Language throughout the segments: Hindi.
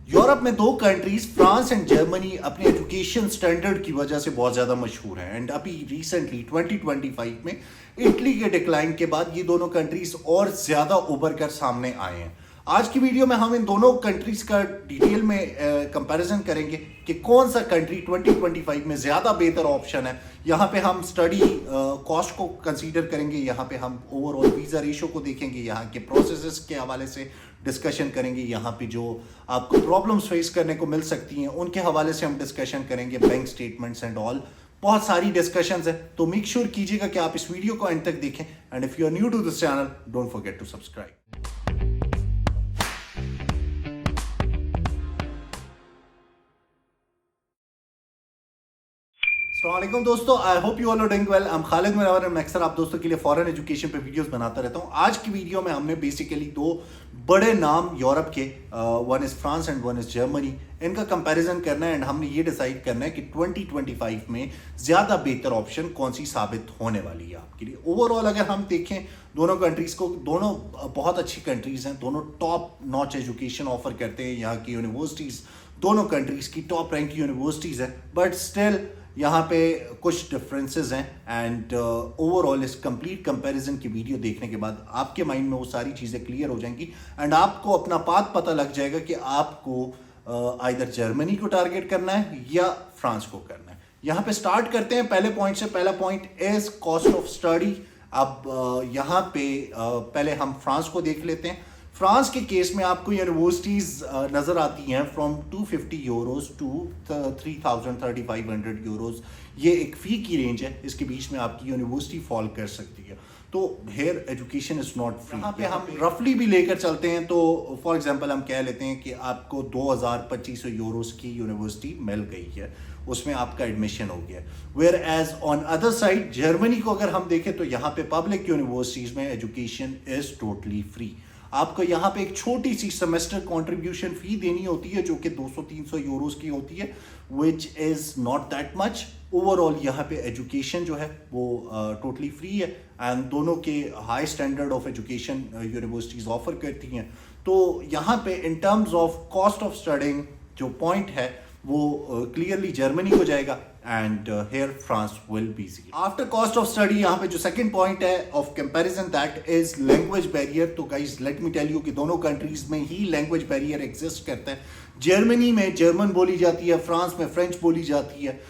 यूरोप में दो कंट्रीज फ्रांस एंड जर्मनी अपने एजुकेशन स्टैंडर्ड की वजह से बहुत ज़्यादा मशहूर हैं एंड अभी रिसेंटली 2025 में इटली के डिक्लाइन के बाद ये दोनों कंट्रीज और ज़्यादा उभर कर सामने आए हैं। आज की वीडियो में हम इन दोनों कंट्रीज का डिटेल में कंपैरिजन करेंगे कि कौन सा कंट्री 2025 में ज़्यादा बेहतर ऑप्शन है। यहाँ पे हम स्टडी कॉस्ट को कंसीडर करेंगे, यहाँ पे हम ओवरऑल वीज़ा रेशो को देखेंगे, यहाँ के प्रोसेसेस के हवाले से डिस्कशन करेंगे, यहाँ पे जो आपको प्रॉब्लम्स फेस करने को मिल सकती हैं उनके हवाले से हम डिस्कशन करेंगे, बैंक स्टेटमेंट्स एंड ऑल, बहुत सारी डिस्कशंस है। तो मेक श्योर कीजिएगा कि आप इस वीडियो को एंड तक देखें and if you are new to this channel don't forget to subscribe. अस्सलामुअलैकुम दोस्तों, I hope you all are doing well. I am Khalid Munawwar and मैं अक्सर आप दोस्तों के लिए फॉरेन एजुकेशन पे वीडियोस बनाता रहता हूं। आज की वीडियो में हमने बेसिकली दो बड़े नाम यूरोप के, one is France and one is Germany, इनका कंपैरिजन करना है एंड हमने ये डिसाइड करना है कि 2025 में ज़्यादा बेहतर ऑप्शन कौन सी साबित होने वाली है आपके लिए। ओवरऑल अगर हम देखें दोनों कंट्रीज़ को, दोनों बहुत अच्छी कंट्रीज़ हैं, दोनों टॉप नॉच एजुकेशन ऑफर करते हैं। यहाँ की यूनिवर्सिटीज़ दोनों कंट्रीज़ की टॉप रैंक यूनिवर्सिटीज़ हैं, बट स्टिल यहाँ पे कुछ डिफरेंसेस हैं एंड ओवरऑल इस कंप्लीट कंपैरिजन की वीडियो देखने के बाद आपके माइंड में वो सारी चीज़ें क्लियर हो जाएंगी एंड आपको अपना पाथ पता लग जाएगा कि आपको आइदर जर्मनी को टारगेट करना है या फ्रांस को करना है। यहाँ पे स्टार्ट करते हैं पहले पॉइंट से। पहला point is cost of study. अब यहाँ पे पहले हम फ्रांस को देख लेते हैं। फ्रांस के केस में आपको यूनिवर्सिटीज़ नज़र आती हैं फ्रॉम 250 यूरोज टू 3,500 यूरोज। ये एक फ़ी की रेंज है, इसके बीच में आपकी यूनिवर्सिटी फॉल कर सकती है। तो here education is not free. यहाँ पे हम रफली भी लेकर चलते हैं तो फॉर एग्जांपल हम कह लेते हैं कि आपको 2,2500 यूरोज की यूनिवर्सिटी मिल गई है, उसमें आपका एडमिशन हो गया। Whereas on other side Germany को अगर हम देखें तो यहाँ पे पब्लिक यूनिवर्सिटीज़ में एजुकेशन इज़ टोटली फ्री। आपको यहाँ पे एक छोटी सी सेमेस्टर कंट्रीब्यूशन फी देनी होती है जो कि 200-300 यूरोस की होती है, which is not that much. Overall यहाँ पे एजुकेशन जो है वो टोटली फ्री है एंड दोनों के high standard of education universities offer करती हैं। तो यहाँ पे in terms of cost of studying जो पॉइंट है वो क्लियरली जर्मनी को जाएगा and here France will be zero. After cost of study यहाँ पे जो सेकंड पॉइंट है of comparison that is language barrier. तो guys let me tell you कि दोनों कंट्रीज में ही लैंग्वेज बैरियर एग्जिस्ट करता है। जर्मनी में जर्मन बोली जाती है, फ्रांस में फ्रेंच बोली जाती है।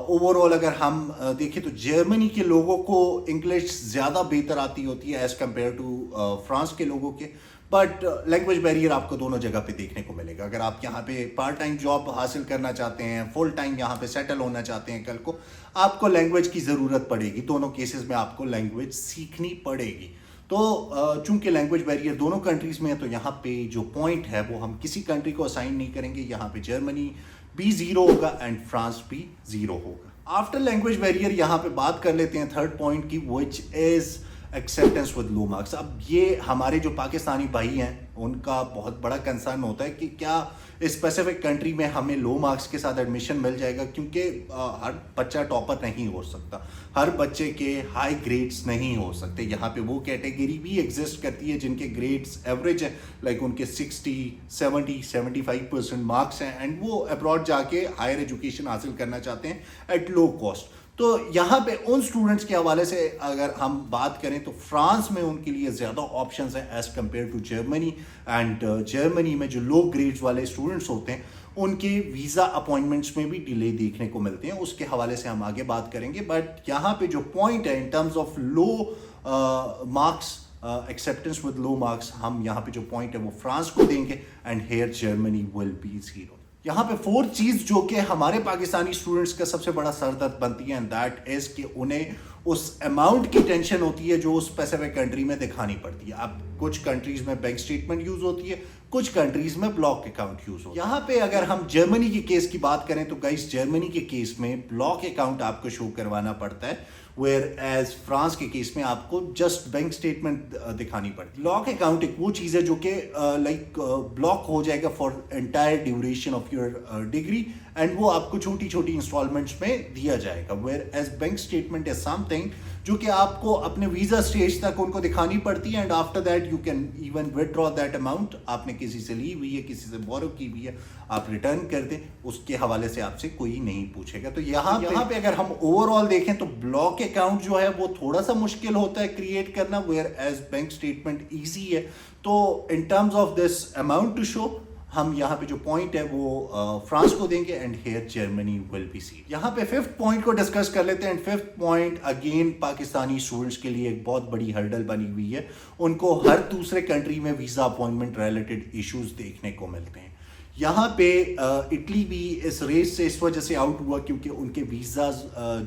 ओवरऑल अगर हम देखें तो जर्मनी के लोगों को इंग्लिश ज़्यादा बेहतर आती होती है एज कम्पेयर टू फ्रांस के लोगों के, बट लैंग्वेज बैरियर आपको दोनों जगह पे देखने को मिलेगा। अगर आप यहाँ पे पार्ट टाइम जॉब हासिल करना चाहते हैं, फुल टाइम यहाँ पे सेटल होना चाहते हैं कल को, आपको लैंग्वेज की ज़रूरत पड़ेगी। दोनों केसेस में आपको लैंग्वेज सीखनी पड़ेगी। तो चूंकि लैंग्वेज बैरियर दोनों कंट्रीज़ में है तो यहाँ पे जो पॉइंट है वो हम किसी कंट्री को असाइन नहीं करेंगे। यहाँ पे जर्मनी भी ज़ीरो होगा एंड फ्रांस भी ज़ीरो होगा। आफ्टर लैंग्वेज बैरियर यहाँ पे बात कर लेते हैं थर्ड पॉइंट की, which is acceptance with low marks. अब ये हमारे जो पाकिस्तानी भाई हैं उनका बहुत बड़ा कंसर्न होता है कि क्या स्पेसिफिक कंट्री में हमें लो मार्क्स के साथ एडमिशन मिल जाएगा, क्योंकि हर बच्चा टॉपर नहीं हो सकता, हर बच्चे के हाई ग्रेड्स नहीं हो सकते। यहाँ पे वो कैटेगरी भी एग्जिस्ट करती है जिनके ग्रेड्स एवरेज है, लाइक उनके 60, 70, 75% मार्क्स हैं एंड वो अब्रॉड जाके हायर एजुकेशन हासिल करना चाहते हैं एट लो कॉस्ट। तो यहाँ पे उन स्टूडेंट्स के हवाले से अगर हम बात करें तो फ्रांस में उनके लिए ज़्यादा ऑप्शंस हैं as compare to Germany and Germany में जो लो ग्रेड्स वाले स्टूडेंट्स होते हैं उनके वीज़ा अपॉइंटमेंट्स में भी डिले देखने को मिलते हैं। उसके हवाले से हम आगे बात करेंगे, बट यहाँ पे जो पॉइंट है इन terms of low marks, acceptance with low marks, हम यहाँ पे जो पॉइंट है वो फ्रांस को देंगे and here Germany will be zero. यहाँ पे फोर्थ चीज़ जो कि हमारे पाकिस्तानी स्टूडेंट्स का सबसे बड़ा सरदर्द बनती है एंड दैट इज़ कि उन्हें उस अमाउंट की टेंशन होती है जो उस स्पेसिफिक कंट्री में दिखानी पड़ती है। अब कुछ कंट्रीज़ में बैंक स्टेटमेंट यूज़ होती है, कुछ कंट्रीज़ में ब्लॉक अकाउंट यूज़ होता है। यहाँ पे अगर हम जर्मनी के केस की बात करें तो गाइस जर्मनी के केस में ब्लॉक अकाउंट आपको शो करवाना पड़ता है, वेयर एज फ्रांस के केस में आपको जस्ट बैंक स्टेटमेंट दिखानी पड़ती है। ब्लॉक अकाउंट एक वो चीज़ है जो कि लाइक ब्लॉक हो जाएगा for entire duration of your degree and वो आपको छोटी छोटी इंस्टॉलमेंट्स में दिया जाएगा, whereas bank statement is something जो कि आपको अपने वीज़ा स्टेज तक उनको दिखानी पड़ती है, and after that you can even withdraw that amount. आपने किसी से ली हुई है, किसी से बोरो की हुई है, आप रिटर्न कर दें, उसके हवाले से आपसे कोई नहीं पूछेगा। तो यहाँ पे अगर हम ओवरऑल देखें तो ब्लॉक अकाउंट जो है वो थोड़ा सा मुश्किल होता है क्रिएट करना, whereas bank statement easy है। तो in terms of this amount to show, हम यहाँ पे जो पॉइंट है वो फ्रांस को देंगे, and here Germany will be C. यहाँ पे फिफ्थ पॉइंट को डिस्कस कर लेते हैं। And fifth point again Pakistani students के लिए एक बहुत बड़ी हर्डल बनी हुई है। उनको हर दूसरे कंट्री में वीज़ा अपॉइंटमेंट रिलेटेड इश्यूज देखने को मिलते हैं। यहाँ पे इटली भी इस रेस से इस वजह से आउट हुआ क्योंकि उनके वीज़ाज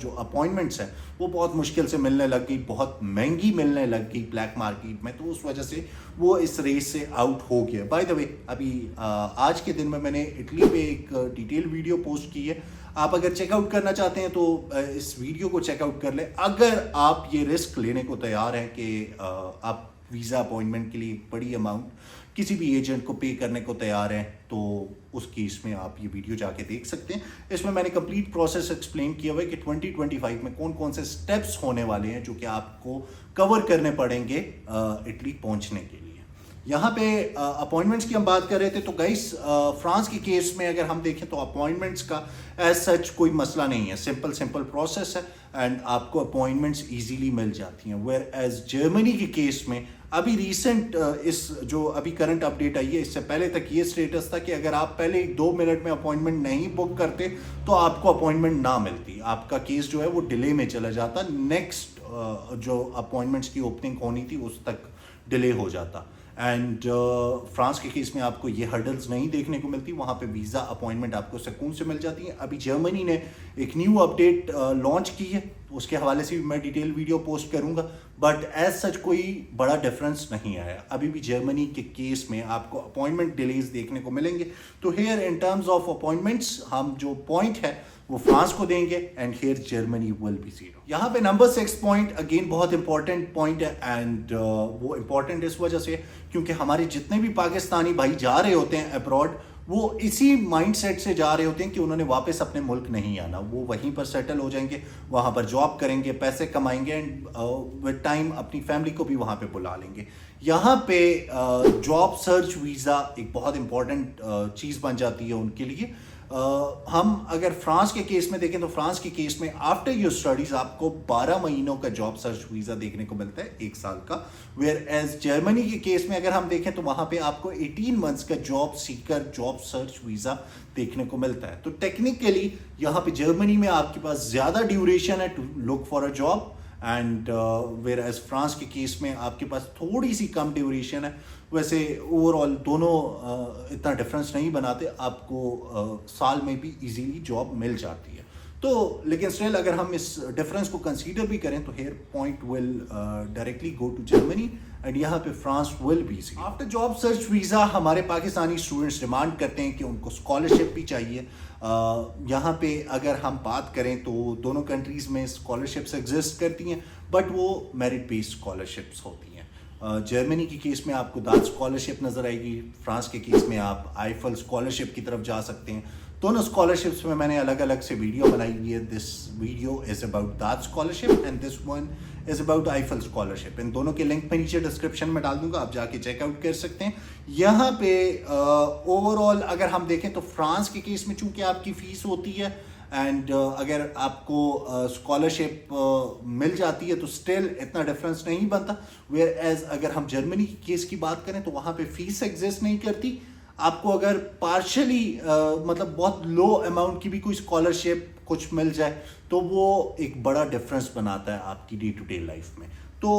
जो अपॉइंटमेंट्स हैं वो बहुत मुश्किल से मिलने लग गई, बहुत महंगी मिलने लग गई ब्लैक मार्केट में, तो उस वजह से वो इस रेस से आउट हो गया। बाय द वे, अभी आज के दिन में मैंने इटली पे एक डिटेल वीडियो पोस्ट की है, आप अगर चेकआउट करना चाहते हैं तो इस वीडियो को चेकआउट कर लें। अगर आप ये रिस्क लेने को तैयार हैं कि आप वीज़ा अपॉइंटमेंट के लिए एक बड़ी अमाउंट किसी भी एजेंट को पे करने को तैयार हैं, तो उस केस में आप ये वीडियो जाके देख सकते हैं। इसमें मैंने कंप्लीट प्रोसेस एक्सप्लेन किया हुआ है कि 2025 में कौन कौन से स्टेप्स होने वाले हैं जो कि आपको कवर करने पड़ेंगे इटली पहुंचने के लिए। यहाँ पे अपॉइंटमेंट्स की हम बात कर रहे थे, तो गाइस फ्रांस के केस में अगर हम देखें तो अपॉइंटमेंट्स का एज सच कोई मसला नहीं है, सिंपल प्रोसेस है, एंड आपको अपॉइंटमेंट्स इजीली मिल जाती हैं। वेयर एज जर्मनी के केस में अभी रिसेंट इस जो अभी करंट अपडेट आई है, इससे पहले तक ये स्टेटस था कि अगर आप पहले 2 मिनट में अपॉइंटमेंट नहीं बुक करते तो आपको अपॉइंटमेंट ना मिलती, आपका केस जो है वो डिले में चला जाता, नेक्स्ट जो अपॉइंटमेंट्स की ओपनिंग होनी थी उस तक डिले हो जाता। एंड फ्रांस के केस में आपको ये हर्डल्स नहीं देखने को मिलती, वहाँ पे वीज़ा अपॉइंटमेंट आपको सुकून से मिल जाती है। अभी जर्मनी ने एक न्यू अपडेट लॉन्च की है, उसके हवाले से भी मैं डिटेल वीडियो पोस्ट करूँगा, बट एज सच कोई बड़ा डिफरेंस नहीं आया। अभी भी जर्मनी के केस में आपको अपॉइंटमेंट डिलेज देखने को मिलेंगे। तो here in terms of appointments हम जो पॉइंट है वो फ्रांस को देंगे, and here Germany will be 0। यहाँ पे नंबर 6 पॉइंट अगेन बहुत इंपॉर्टेंट पॉइंट है, एंड वो इंपॉर्टेंट इस वजह से क्योंकि हमारे जितने भी पाकिस्तानी भाई जा रहे होते हैं अब्रॉड, वो इसी माइंडसेट से जा रहे होते हैं कि उन्होंने वापस अपने मुल्क नहीं आना, वो वहीं पर सेटल हो जाएंगे, वहाँ पर जॉब करेंगे, पैसे कमाएंगे, एंड विद टाइम अपनी फैमिली को भी वहाँ पे बुला लेंगे। यहाँ पे जॉब सर्च वीज़ा एक बहुत इंपॉर्टेंट चीज़ बन जाती है उनके लिए। हम अगर फ्रांस के केस में देखें तो फ्रांस के केस में आफ्टर योर स्टडीज आपको 12 महीनों का जॉब सर्च वीज़ा देखने को मिलता है, 1 साल का। वेयर एज जर्मनी के केस में अगर हम देखें तो वहाँ पे आपको 18 मंथ्स का job seeker job search visa देखने को मिलता है। तो टेक्निकली यहाँ पे जर्मनी में आपके पास ज़्यादा ड्यूरेशन है to look for a job, and whereas France के केस में आपके पास थोड़ी सी कम ड्यूरेशन है। वैसे ओवरऑल दोनों इतना डिफरेंस नहीं बनाते, आपको साल में भी इजीली जॉब मिल जाती है। तो लेकिन स्टिल अगर हम इस डिफरेंस को कंसीडर भी करें तो here point will directly go to Germany, and यहाँ पे France will be C. After job search visa हमारे पाकिस्तानी स्टूडेंट्स डिमांड करते हैं कि उनको स्कॉलरशिप भी चाहिए। यहाँ पे अगर हम बात करें तो दोनों कंट्रीज़ में स्कॉलरशिप्स एग्जिस्ट करती हैं, बट वो मेरिट बेस्ड स्कॉलरशिप्स होती हैं। जर्मनी के केस में आपको दाद स्कॉलरशिप नज़र आएगी, फ्रांस के केस में आप आईफल स्कॉलरशिप की तरफ जा सकते हैं। दोनों स्कॉलरशिप्स में मैंने अलग अलग से वीडियो बनाई हुई है। This video is about DAAD scholarship and this one is about Eiffel scholarship. इन दोनों के लिंक मैं नीचे डिस्क्रिप्शन में डाल दूंगा, आप जाके चेकआउट कर सकते हैं। यहाँ पे ओवरऑल अगर हम देखें तो फ्रांस के केस में चूँकि आपकी फ़ीस होती है, एंड अगर आपको स्कॉलरशिप मिल जाती है तो स्टिल इतना डिफरेंस नहीं बनता। वेयर एज अगर हम जर्मनी की केस की बात करें तो वहाँ पे फीस एग्जिस्ट नहीं करती। आपको अगर पार्शली मतलब बहुत लो अमाउंट की भी कोई स्कॉलरशिप कुछ मिल जाए तो वो एक बड़ा डिफरेंस बनाता है आपकी डे टू डे लाइफ में। तो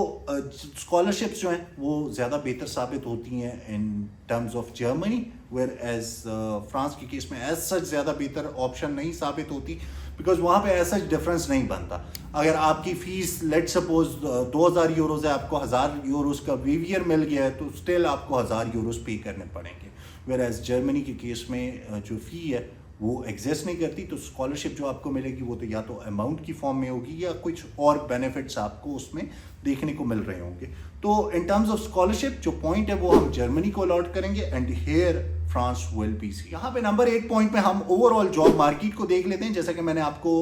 स्कॉलरशिप्स जो हैं वो ज़्यादा बेहतर साबित होती हैं in terms of Germany, whereas France के केस में एज सच ज़्यादा बेहतर ऑप्शन नहीं साबित होती, बिकॉज वहाँ पे एज सच डिफरेंस नहीं बनता। अगर आपकी फ़ीस लेट सपोज 2000 यूरोज़ है, आपको 1000 यूरोज़ का वीवियर मिल गया है तो स्टिल आपको 1000 यूरोज़ पे करने पड़ेंगे। वेयर एज जर्मनी के केस में जो फ़ी है वो एग्जिस्ट नहीं करती, तो स्कॉलरशिप जो आपको मिलेगी वो तो या तो अमाउंट की फॉर्म में होगी या कुछ और बेनिफिट्स आपको उसमें देखने को मिल रहे होंगे। तो इन टर्म्स ऑफ स्कॉलरशिप जो पॉइंट है वो हम जर्मनी को अलॉट करेंगे, and here France will be C. यहाँ पे नंबर 8 पॉइंट पे हम ओवरऑल जॉब मार्केट को देख लेते हैं। जैसा कि मैंने आपको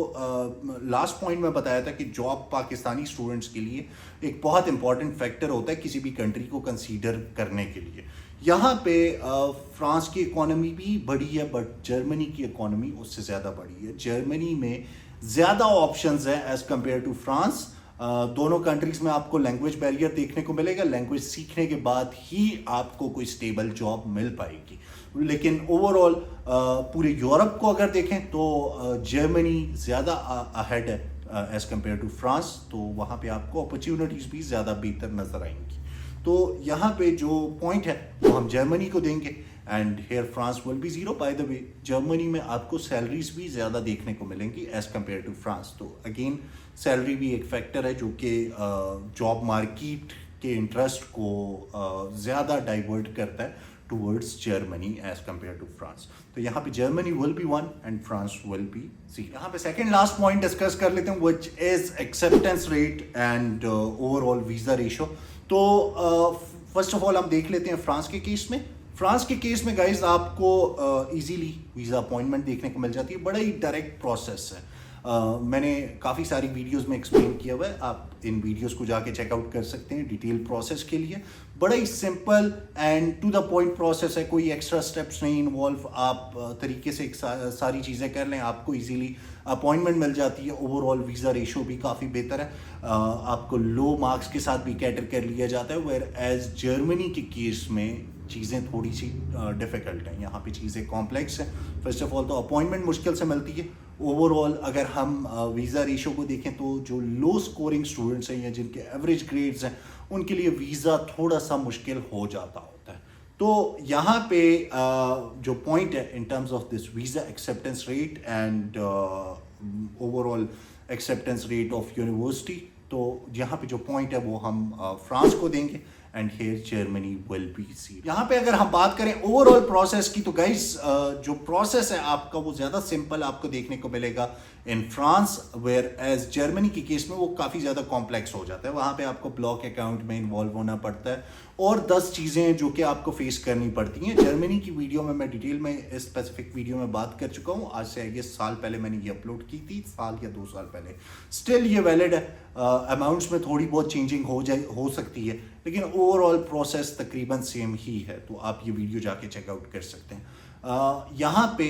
लास्ट पॉइंट में बताया था कि जॉब पाकिस्तानी स्टूडेंट्स के लिए एक बहुत इंपॉर्टेंट फैक्टर होता है किसी भी कंट्री को कंसीडर करने के लिए। यहाँ पे फ्रांस की इकोनॉमी भी बड़ी है, बट जर्मनी की इकोनॉमी उससे ज़्यादा बड़ी है। जर्मनी में ज़्यादा ऑप्शंस हैं एज़ कम्पेयर टू फ्रांस। दोनों कंट्रीज में आपको लैंग्वेज बैरियर देखने को मिलेगा। लैंग्वेज सीखने के बाद ही आपको कोई स्टेबल जॉब मिल पाएगी। लेकिन ओवरऑल पूरे यूरोप को अगर देखें तो जर्मनी ज़्यादा अहेड है एज़ कम्पेयर टू फ्रांस। तो वहाँ पे आपको अपॉर्चुनिटीज़ भी ज़्यादा बेहतर नज़र आएंगी। तो यहाँ पे जो पॉइंट है वो हम जर्मनी को देंगे and here France will be zero. By the way Germany में आपको सैलरीज भी ज़्यादा देखने को मिलेंगी एज कम्पेयर टू फ्रांस। तो अगेन सैलरी भी एक फैक्टर है जो कि जॉब मार्केट के इंटरेस्ट को ज़्यादा डाइवर्ट करता है towards Germany as compare to France. तो यहाँ पे Germany will be 1 and France will be 0। यहाँ पे सेकेंड लास्ट पॉइंट डिस्कस कर लेते हैं which is acceptance rate and overall visa ratio. तो फर्स्ट ऑफ ऑल हम देख लेते हैं फ्रांस के केस में। फ्रांस के केस में गाइज आपको इजीली वीज़ा अपॉइंटमेंट देखने को मिल जाती है। बड़ा ही डायरेक्ट प्रोसेस है। मैंने काफ़ी सारी वीडियोस में एक्सप्लेन किया हुआ है, आप इन वीडियोस को जाके चेकआउट कर सकते हैं डिटेल प्रोसेस के लिए। बड़ा ही simple and to the point process है, कोई एक्स्ट्रा स्टेप्स नहीं इन्वॉल्व। आप तरीके से सारी चीज़ें कर लें, आपको इजीली अपॉइंटमेंट मिल जाती है। ओवरऑल वीज़ा रेशो भी काफ़ी बेहतर है। आपको लो मार्क्स के साथ भी कैटर कर लिया जाता है। वेयर एज जर्मनी के केस में चीज़ें थोड़ी सी डिफ़िकल्ट हैं, यहाँ पे चीज़ें कॉम्प्लेक्स हैं। फर्स्ट ऑफ ऑल तो अपॉइंटमेंट मुश्किल से मिलती है। ओवरऑल अगर हम वीज़ा रेशो को देखें तो जो लो स्कोरिंग स्टूडेंट्स हैं या जिनके एवरेज ग्रेड्स हैं उनके लिए वीज़ा थोड़ा सा मुश्किल हो जाता होता है। तो यहाँ पे जो पॉइंट है इन terms of this visa acceptance rate and overall acceptance rate of university, तो यहाँ पे जो पॉइंट है वो हम फ्रांस को देंगे and here Germany will be C. यहाँ पे अगर हम बात करें ओवरऑल प्रोसेस की तो गाइस जो प्रोसेस है आपका वो ज़्यादा सिंपल आपको देखने को मिलेगा in France. Whereas Germany के केस में वो काफ़ी ज़्यादा कॉम्प्लेक्स हो जाता है। वहाँ पे आपको ब्लॉक अकाउंट में इन्वॉल्व होना पड़ता है और 10 चीज़ें जो कि आपको फेस करनी पड़ती हैं। जर्मनी की वीडियो में मैं डिटेल में इस स्पेसिफिक वीडियो में बात कर चुका हूँ। आज से ये साल पहले मैंने ये अपलोड की थी, साल या 2 साल पहले। स्टिल ये वैलिड है। अमाउंट्स में थोड़ी बहुत चेंजिंग हो सकती है, लेकिन ओवरऑल प्रोसेस तकरीबन सेम ही है। तो आप ये वीडियो जाके चेकआउट कर सकते हैं। यहाँ पे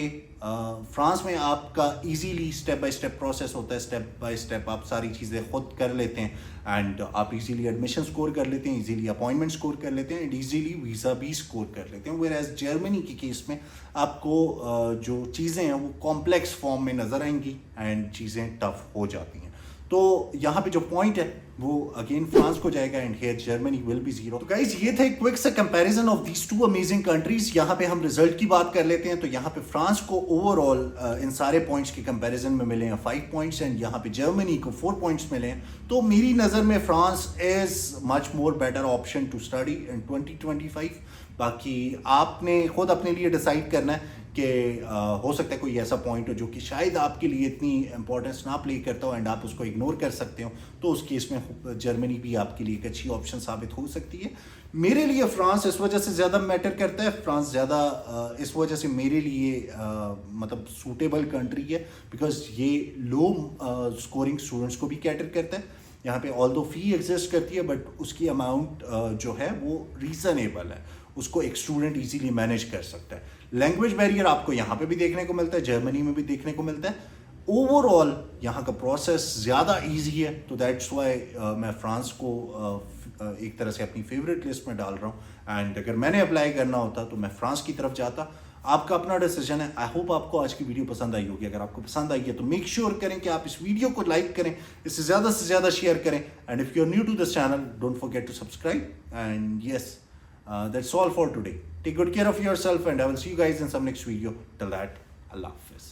फ्रांस में आपका easily step by step process होता है। स्टेप बाय स्टेप आप सारी चीज़ें खुद कर लेते हैं एंड आप इजीली एडमिशन स्कोर कर लेते हैं, इजीली अपॉइंटमेंट स्कोर कर लेते हैं एंड इजीली वीज़ा भी स्कोर कर लेते हैं। वेयर एज जर्मनी के केस में आपको जो चीज़ें हैं वो कॉम्प्लेक्स फॉर्म में नज़र आएंगी एंड चीज़ें टफ हो जाती हैं। तो यहाँ पे जो पॉइंट है वो अगेन फ्रांस को जाएगा and here Germany will be 0। तो गाइस ये था एक क्विक सा comparison of these 2 amazing countries. यहाँ पे हम रिजल्ट की बात कर लेते हैं। तो यहाँ पे फ्रांस को ओवरऑल इन सारे पॉइंट्स के कंपैरिजन में मिले हैं 5 पॉइंट्स एंड यहाँ पे जर्मनी को 4 पॉइंट्स मिले हैं। तो मेरी नज़र में France is much more better option to study in 2025। बाकी आपने खुद अपने लिए डिसाइड करना है कि हो सकता है कोई ऐसा पॉइंट हो जो कि शायद आपके लिए इतनी इंपॉर्टेंस ना प्ले करता हो एंड आप उसको इग्नोर कर सकते हो। तो उस केस में जर्मनी भी आपके लिए एक अच्छी ऑप्शन साबित हो सकती है। मेरे लिए फ्रांस इस वजह से ज़्यादा मैटर करता है। फ्रांस ज़्यादा इस वजह से मेरे लिए मतलब सूटेबल कंट्री है बिकॉज ये लो स्कोरिंग स्टूडेंट्स को भी कैटर करता है। यहाँ पे ऑल्दो फ़ी एग्जिस्ट करती है बट उसकी अमाउंट जो है वो रीज़नेबल है, उसको एक स्टूडेंट इजीली मैनेज कर सकता है। लैंग्वेज बैरियर आपको यहाँ पे भी देखने को मिलता है, जर्मनी में भी देखने को मिलता है। ओवरऑल यहाँ का प्रोसेस ज़्यादा इजी है। तो दैट्स वाई मैं फ्रांस को एक तरह से अपनी फेवरेट लिस्ट में डाल रहा हूँ एंड अगर मैंने अप्लाई करना होता तो मैं फ्रांस की तरफ जाता। आपका अपना डिसीजन है। आई होप आपको आज की वीडियो पसंद आई होगी। अगर आपको पसंद आई है तो मेक श्योर करें कि आप इस वीडियो को लाइक करें, इससे ज़्यादा शेयर करें and if you are new to this channel don't forget to subscribe and yes that's all for today. Take good care of yourself and I will see you guys in some next video. Till that, Allah Hafiz.